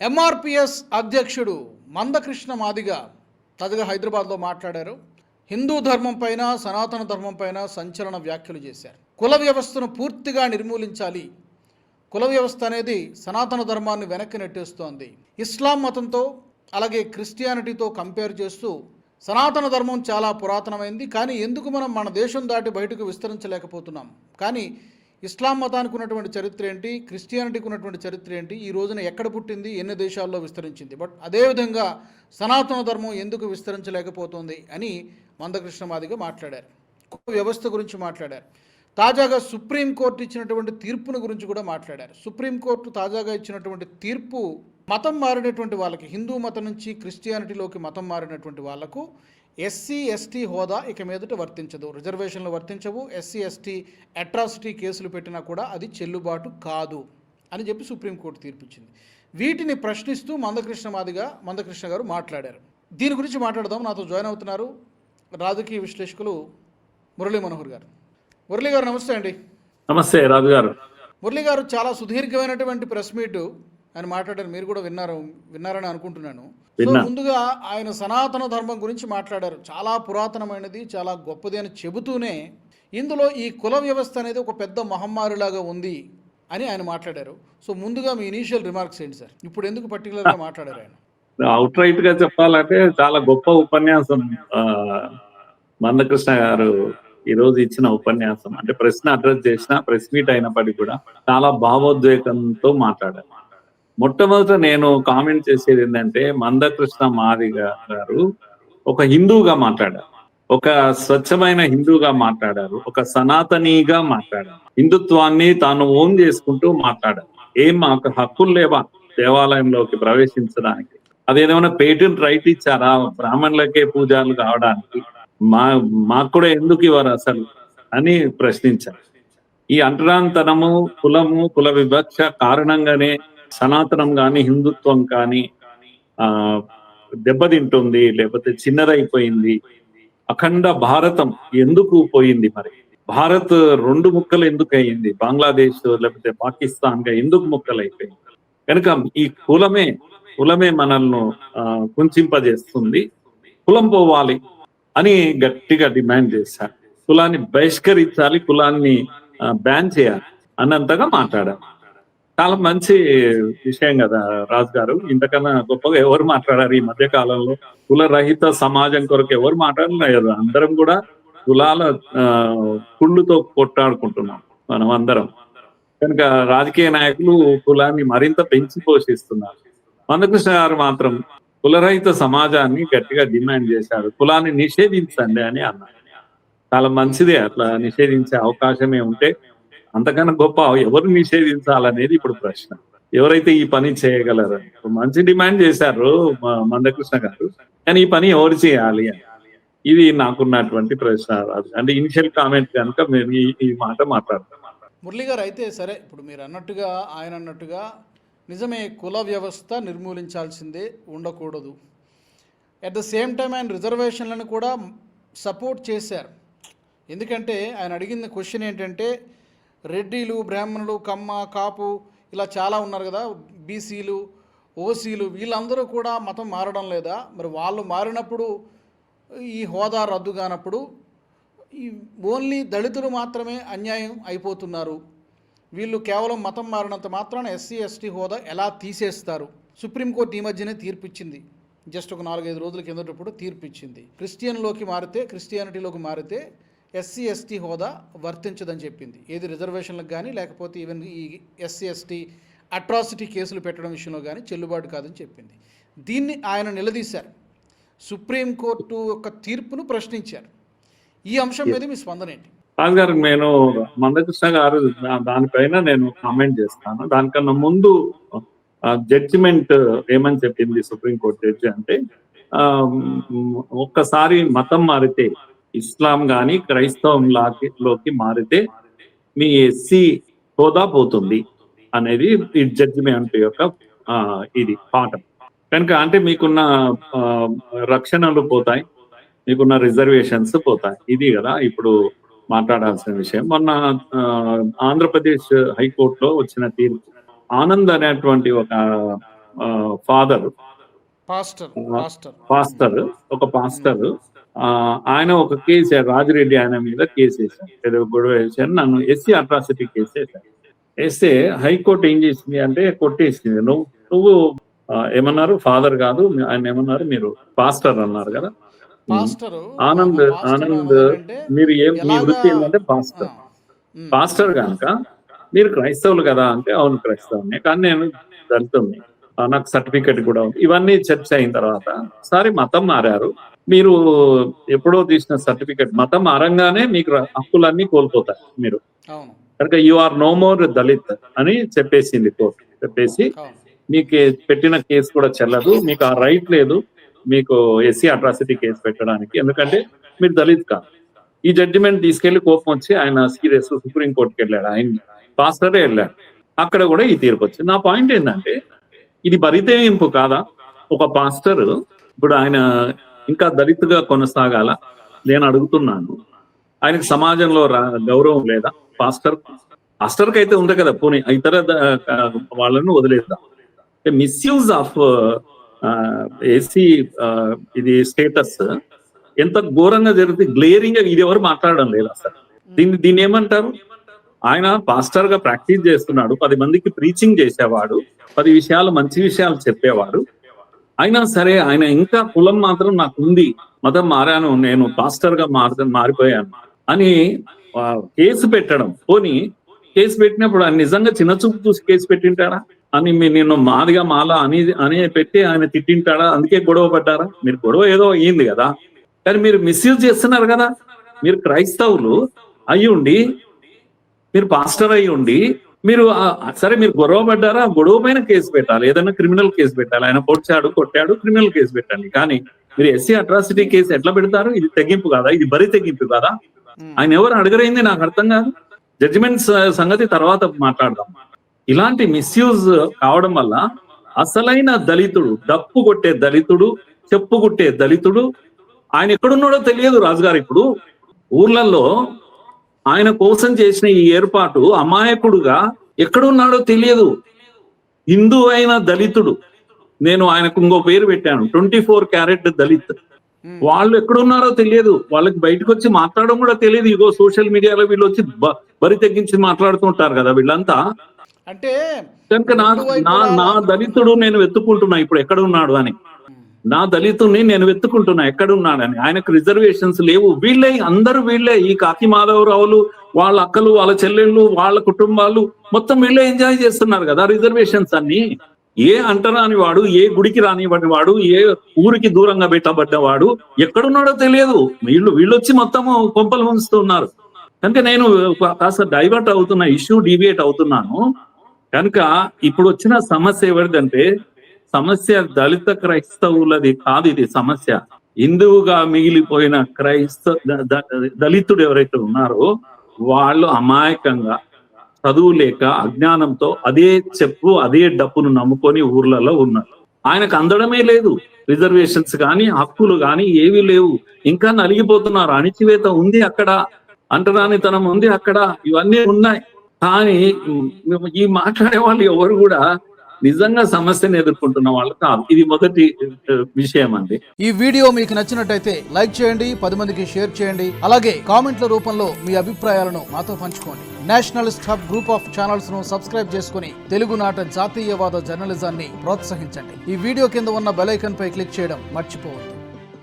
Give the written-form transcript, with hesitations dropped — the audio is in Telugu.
ఎంఆర్పిఎస్ అధ్యక్షుడు మందకృష్ణ మాదిగ తాజాగా హైదరాబాద్లో మాట్లాడారు. హిందూ ధర్మం పైన, సనాతన ధర్మం పైన సంచలన వ్యాఖ్యలు చేశారు. కుల వ్యవస్థను పూర్తిగా నిర్మూలించాలి. కుల వ్యవస్థ అనేది సనాతన ధర్మాన్ని వెనక్కి నెట్టేస్తోంది. ఇస్లాం మతంతో అలాగే క్రిస్టియానిటీతో కంపేర్ చేస్తూ సనాతన ధర్మం చాలా పురాతనమైంది, కానీ ఎందుకు మనం మన దేశం దాటి బయటకు విస్తరించలేకపోతున్నాం? కానీ ఇస్లాం మతానికి ఉన్నటువంటి చరిత్ర ఏంటి, క్రిస్టియానిటీకి ఉన్నటువంటి చరిత్ర ఏంటి, ఈ రోజున ఎక్కడ పుట్టింది, ఎన్ని దేశాల్లో విస్తరించింది, బట్ అదేవిధంగా సనాతన ధర్మం ఎందుకు విస్తరించలేకపోతుంది అని మందకృష్ణ మాదిగ మాట్లాడారు. వ్యవస్థ గురించి మాట్లాడారు. తాజాగా సుప్రీంకోర్టు ఇచ్చినటువంటి తీర్పును గురించి కూడా మాట్లాడారు. సుప్రీంకోర్టు తాజాగా ఇచ్చినటువంటి తీర్పు మతం మారినటువంటి వాళ్ళకి, హిందూ మతం నుంచి క్రిస్టియానిటీలోకి మతం మారినటువంటి వాళ్లకు ఎస్సీ ఎస్టీ హోదా ఇక మీదట వర్తించదు, రిజర్వేషన్లు వర్తించవు, ఎస్సీ ఎస్టీ అట్రాసిటీ కేసులు పెట్టినా కూడా అది చెల్లుబాటు కాదు అని చెప్పి సుప్రీంకోర్టు తీర్పిచ్చింది. వీటిని ప్రశ్నిస్తూ మందకృష్ణ గారు మాట్లాడారు. దీని గురించి మాట్లాడదాం. నాతో జాయిన్ అవుతున్నారు రాజకీయ విశ్లేషకులు మురళీ మనోహర్ గారు. మురళీ గారు నమస్తే అండి. నమస్తే రాజు గారు. మురళీ గారు చాలా సుదీర్ఘమైనటువంటి ప్రెస్ మీట్ ఆయన మాట్లాడారు, మీరు కూడా విన్నారని అనుకుంటున్నాను. సో ముందుగా ఆయన సనాతన ధర్మం గురించి మాట్లాడారు. చాలా పురాతనమైనది, చాలా గొప్పది అని చెబుతూనే ఇందులో ఈ కుల వ్యవస్థ అనేది ఒక పెద్ద మహమ్మారిలాగా ఉంది అని ఆయన మాట్లాడారు. సో ముందుగా మీ ఇనీషియల్ రిమార్క్స్ ఏంటి సార్? ఇప్పుడు ఎందుకు పర్టికులర్గా మాట్లాడారు ఆయన? అవుట్ రైట్ గా చెప్పాలంటే చాలా గొప్ప ఉపన్యాసం మందకృష్ణ గారు ఈ రోజు ఇచ్చిన ఉపన్యాసం. అంటే ప్రశ్న అడ్రస్ చేసిన ప్రెస్ మీట్ అయినప్పటికీ కూడా చాలా భావోద్వేగంతో మాట్లాడారు. మొట్టమొదట నేను కామెంట్ చేసేది ఏంటంటే, మందకృష్ణ మాదిగ గారు ఒక హిందూగా మాట్లాడారు, ఒక స్వచ్ఛమైన హిందూగా మాట్లాడారు, ఒక సనాతనీగా మాట్లాడారు, హిందుత్వాన్ని తాను ఓన్ చేసుకుంటూ మాట్లాడారు. ఏం మాకు హక్కులు లేవా దేవాలయంలోకి ప్రవేశించడానికి? అదేదేమైనా పేటెంట్ రైట్ ఇచ్చారా బ్రాహ్మణులకే పూజలు కావడానికి? మాకు కూడా ఎందుకు ఇవ్వరు అసలు అని ప్రశ్నించారు. ఈ అంటరాంతనము, కుల వివక్ష కారణంగానే సనాతనం కానీ హిందుత్వం కానీ దెబ్బతింటుంది, లేకపోతే చిన్నదైపోయింది. అఖండ భారతం ఎందుకు పోయింది? మరి భారత్ రెండు ముక్కలు ఎందుకు అయింది? బంగ్లాదేశ్ లేకపోతే పాకిస్తాన్ గా ఎందుకు ముక్కలు అయిపోయింది? కనుక ఈ కులమే మనల్ని కుంచింపజేస్తుంది. కులం పోవాలి అని గట్టిగా డిమాండ్ చేశారు. కులాన్ని బహిష్కరించాలి, కులాన్ని బ్యాన్ చేయాలి అన్నంతగా మాట్లాడారు. చాలా మంచి విషయం కదా రాజు గారు. ఇంతకన్నా గొప్పగా ఎవరు మాట్లాడారు ఈ మధ్య కాలంలో? కుల రహిత సమాజం కొరకు ఎవరు మాట్లాడలేదు. అందరం కూడా కులాల కుళ్ళుతో కొట్టాడుకుంటున్నాం మనం అందరం. కనుక రాజకీయ నాయకులు కులాన్ని మరింత పెంచి పోషిస్తున్నారు. మందకృష్ణ గారు మాత్రం కులరహిత సమాజాన్ని గట్టిగా డిమాండ్ చేశారు. కులాన్ని నిషేధించండి అని అన్నారు. చాలా మంచిదే, అట్లా నిషేధించే అవకాశమే ఉంటే అంతకన్నా గొప్ప ఎవరు నిషేధించాలనేది ఇప్పుడు ప్రశ్న. ఎవరైతే ఈ పని చేయగలరు? మంచి డిమాండ్ చేశారు మందకృష్ణ గారు, కానీ ఈ పని ఎవరు చేయాలి? ఇది నాకున్నటువంటి ప్రశ్న. అంటే ఇనిషియల్ కామెంట్ కనుక మేము ఈ మాట మాట్లాడతాం. మురళి గారు, అయితే సరే, ఇప్పుడు మీరు అన్నట్టుగా ఆయన అన్నట్టుగా నిజమే, కుల వ్యవస్థ నిర్మూలించాల్సిందే, ఉండకూడదు. అట్ ద సేమ్ టైం ఆయన రిజర్వేషన్లను కూడా సపోర్ట్ చేశారు. ఎందుకంటే ఆయన అడిగిన క్వశ్చన్ ఏంటంటే, రెడ్డిలు, బ్రాహ్మణులు, కమ్మ, కాపు ఇలా చాలా ఉన్నారు కదా, బీసీలు, ఓసీలు, వీళ్ళందరూ కూడా మతం మారడం లేదా? మరి వాళ్ళు మారినప్పుడు ఈ హోదా రద్దు కానప్పుడు ఈ ఓన్లీ దళితులు మాత్రమే అన్యాయం అయిపోతున్నారు. వీళ్ళు కేవలం మతం మారినంత మాత్రాన ఎస్సీ ఎస్టీ హోదా ఎలా తీసేస్తారు? సుప్రీంకోర్టు ఈ మధ్యనే తీర్పిచ్చింది, జస్ట్ ఒక 4-5 రోజుల కిందటప్పుడు తీర్పిచ్చింది. క్రిస్టియానిటీలోకి మారితే ఎస్సీ ఎస్టీ హోదా వర్తించదని చెప్పింది. ఏది రిజర్వేషన్లకు కానీ, లేకపోతే ఈవెన్ ఈ ఎస్సీ ఎస్టీ అట్రాసిటీ కేసులు పెట్టడం విషయంలో కానీ చెల్లుబాటు కాదని చెప్పింది. దీన్ని ఆయన నిలదీశారు, సుప్రీంకోర్టు యొక్క తీర్పును ప్రశ్నించారు. ఈ అంశం మీద మీ స్పందన ఏంటి? రాజు గారు, నేను మందకృష్ణ గారు దానిపైన నేను కామెంట్ చేస్తాను. దానికన్నా ముందు జడ్జిమెంట్ ఏమని చెప్పింది సుప్రీంకోర్టు జడ్జి అంటే, ఒక్కసారి మతం మారితే, ఇస్లాం కానీ క్రైస్తవం లోకి మారితే మీ ఎస్సీ హోదా పోతుంది అనేది ఈ జడ్జిమెంట్ యొక్క ఇది పాఠం. కనుక అంటే మీకున్న రక్షణలు పోతాయి, మీకున్న రిజర్వేషన్స్ పోతాయి. ఇది కదా ఇప్పుడు మాట్లాడాల్సిన విషయం. మొన్న ఆంధ్రప్రదేశ్ హైకోర్టులో వచ్చిన తీర్పు, ఆనంద్ అనేటువంటి ఒక ఫాదర్ పాస్టర్ పాస్టర్ ఒక పాస్టర్ ఆయన ఒక కేసు రాజిరెడ్డి ఆయన మీద కేసు వేశారు, ఏదో గొడవ వేశారు, నన్ను ఎస్సీ అట్రాసిటీ కేసు వేశారు. వేస్తే హైకోర్టు ఏం చేసింది అంటే కొట్టేసింది. నువ్వు ఏమన్నారు, ఫాదర్ కాదు, ఆయన ఏమన్నారు, మీరు పాస్టర్ అన్నారు కదా. ఆనంద్ మీరు మీ వృత్తి ఏంటంటే పాస్టర్ కనుక మీరు క్రైస్తవులు కదా అంటే అవును క్రైస్తవుని, కానీ నేను దళితుడిని, నాకు సర్టిఫికెట్ కూడా ఉంది. ఇవన్నీ చర్చ అయిన తర్వాత సరే మతం మారారు, మీరు ఎప్పుడో తీసిన సర్టిఫికెట్, మతం మారంగానే మీకు హక్కులన్నీ కోల్పోతారు మీరు కనుక you are no more Dalit అని చెప్పేసింది కోర్టు. చెప్పేసి మీకు పెట్టిన కేసు కూడా చెల్లదు, మీకు ఆ రైట్ లేదు మీకు ఎస్సీ అట్రాసిటీ కేసు పెట్టడానికి, ఎందుకంటే మీరు దళిత్ కాదు. ఈ జడ్జిమెంట్ తీసుకెళ్లి కోపం వచ్చి ఆయన సీరియస్ సుప్రీంకోర్టుకి వెళ్ళాడు, ఆయన పాస్టరే వెళ్ళాడు, అక్కడ కూడా ఈ తీర్పు వచ్చింది. నా పాయింట్ ఏంటంటే ఇది బరితెగింపు కాదా? ఒక పాస్టర్ ఇప్పుడు ఆయన ఇంకా దళితుగా కొనసాగాల నేను అడుగుతున్నాను. ఆయనకు సమాజంలో గౌరవం లేదా? పాస్టర్కి అయితే ఉంది కదా, పోనీ ఇతర వాళ్ళను వదిలేద్దాం. మిస్యూజ్ ఆఫ్ ఏసీ ఇది స్టేటస్ ఎంత ఘోరంగా జరుగుతుంది, గ్లేరింగ్ గా. ఇది ఎవరు మాట్లాడడం లేదు అసలు. దీన్ని ఏమంటారు? ఆయన పాస్టర్ గా ప్రాక్టీస్ చేస్తున్నాడు, 10 మందికి ప్రీచింగ్ చేసేవాడు, 10 విషయాలు మంచి విషయాలు చెప్పేవాడు. అయినా సరే ఆయన ఇంకా కులం మాత్రం నాకు ఉంది, మతం మారాను, నేను పాస్టర్ గా మారిపోయాను అని కేసు పెట్టడం. పోనీ కేసు పెట్టినప్పుడు ఆయన నిజంగా చిన్న చూపు చూసి కేసు పెట్టింటాడా అని, నేను మాదిగా మాల అని పెట్టి ఆయన తిట్టింటాడా? అందుకే గొడవ పడ్డారా? మీరు గొడవ ఏదో అయ్యింది కదా, కానీ మీరు మిస్యూజ్ చేస్తున్నారు కదా. మీరు క్రైస్తవులు అయ్యుండి, మీరు పాస్టర్ అయ్యి ఉండి, మీరు సరే మీరు గొడవ పడ్డారా, గొడవ పైన కేసు పెట్టాలి, ఏదైనా క్రిమినల్ కేసు పెట్టాలి. ఆయన కొట్టాడు క్రిమినల్ కేసు పెట్టండి. కానీ మీరు ఎస్సీ అట్రాసిటీ కేసు ఎట్లా పెడతారు? ఇది తెగింపు కాదా? ఇది బరి తెగింపు కాదా? ఆయన ఎవరు అడగరైంది నాకు అర్థం కాదు. జడ్జిమెంట్ సంగతి తర్వాత మాట్లాడదాం. ఇలాంటి మిస్యూజ్ కావడం వల్ల అసలైన దళితుడు, డప్పు కొట్టే దళితుడు, చెప్పు కొట్టే దళితుడు ఆయన ఎక్కడున్నాడో తెలియదు. రాజుగారు ఇప్పుడు ఊర్లలో ఆయన కోసం చేసిన ఈ ఏర్పాటు అమాయకుడుగా ఎక్కడున్నాడో తెలియదు. హిందూ అయిన దళితుడు, నేను ఆయనకు ఇంకో పేరు పెట్టాను 24 క్యారెట్ దళిత్. వాళ్ళు ఎక్కడున్నారో తెలియదు, వాళ్ళకి బయటకు వచ్చి మాట్లాడడం కూడా తెలియదు. ఇగో సోషల్ మీడియాలో వీళ్ళు వచ్చి బరి తెగించి మాట్లాడుతుంటారు కదా వీళ్ళంతా. అంటే కనుక నా దళితుడు నేను వెతుక్కుంటున్నా ఇప్పుడు ఎక్కడ ఉన్నాడు అని, నా దళితుడిని నేను వెతుక్కుంటున్నా ఎక్కడున్నాడని. ఆయనకు రిజర్వేషన్స్ లేవు. వీళ్ళే అందరూ వీళ్ళే, ఈ కాకి మాధవరావులు, వాళ్ళ అక్కలు, వాళ్ళ చెల్లెళ్ళు, వాళ్ళ కుటుంబాలు మొత్తం వీళ్ళే ఎంజాయ్ చేస్తున్నారు కదా రిజర్వేషన్స్ అన్ని. ఏ అంటరాని వాడు, ఏ గుడికి రానివ్వని వాడు, ఏ ఊరికి దూరంగా పెట్టబడ్డవాడు ఎక్కడున్నాడో తెలియదు. వీళ్ళు వచ్చి మొత్తము కొంపలు ఉంచుతున్నారు. కనుక నేను కాస్త డైవర్ట్ అవుతున్నా, ఇష్యూ డీవియేట్ అవుతున్నాను. కనుక ఇప్పుడు వచ్చిన సమస్య ఎవరిదంటే, సమస్య దళిత క్రైస్తవులది కాదు. ఇది సమస్య హిందువుగా మిగిలిపోయిన దళితుడు ఎవరైతే ఉన్నారో వాళ్ళు అమాయకంగా చదువు లేక అజ్ఞానంతో అదే అదే డప్పును నమ్ముకొని ఊర్లలో ఉన్నారు. ఆయనకు అందడమే లేదు రిజర్వేషన్స్ కానీ, హక్కులు కానీ ఏవి లేవు. ఇంకా నలిగిపోతున్నారు. అణిచివేత ఉంది అక్కడ, అంటరానితనం ఉంది అక్కడ, ఇవన్నీ ఉన్నాయి. కానీ ఈ మాట్లాడే వాళ్ళు ఎవరు కూడా నిజంగా సమస్యను ఎదుర్కొంటున్న వాళ్ళు కాదు. ఇది మొదటి విషయం అండి. ఈ వీడియో మీకు నచ్చినట్టయితే లైక్ చేయండి, 10 మందికి షేర్ చేయండి. అలాగే కామెంట్ల రూపంలో మీ అభిప్రాయాలను మాతో పంచుకోండి. Nationalist hub group of channels ను సబ్స్క్రైబ్ చేసుకుని తెలుగునాట జాతీయవాద జర్నలిజాన్ని ప్రోత్సహించండి. ఈ వీడియో కింద ఉన్న బెల్ ఐకాన్ పై క్లిక్ చేయడం మర్చిపోవద్దు.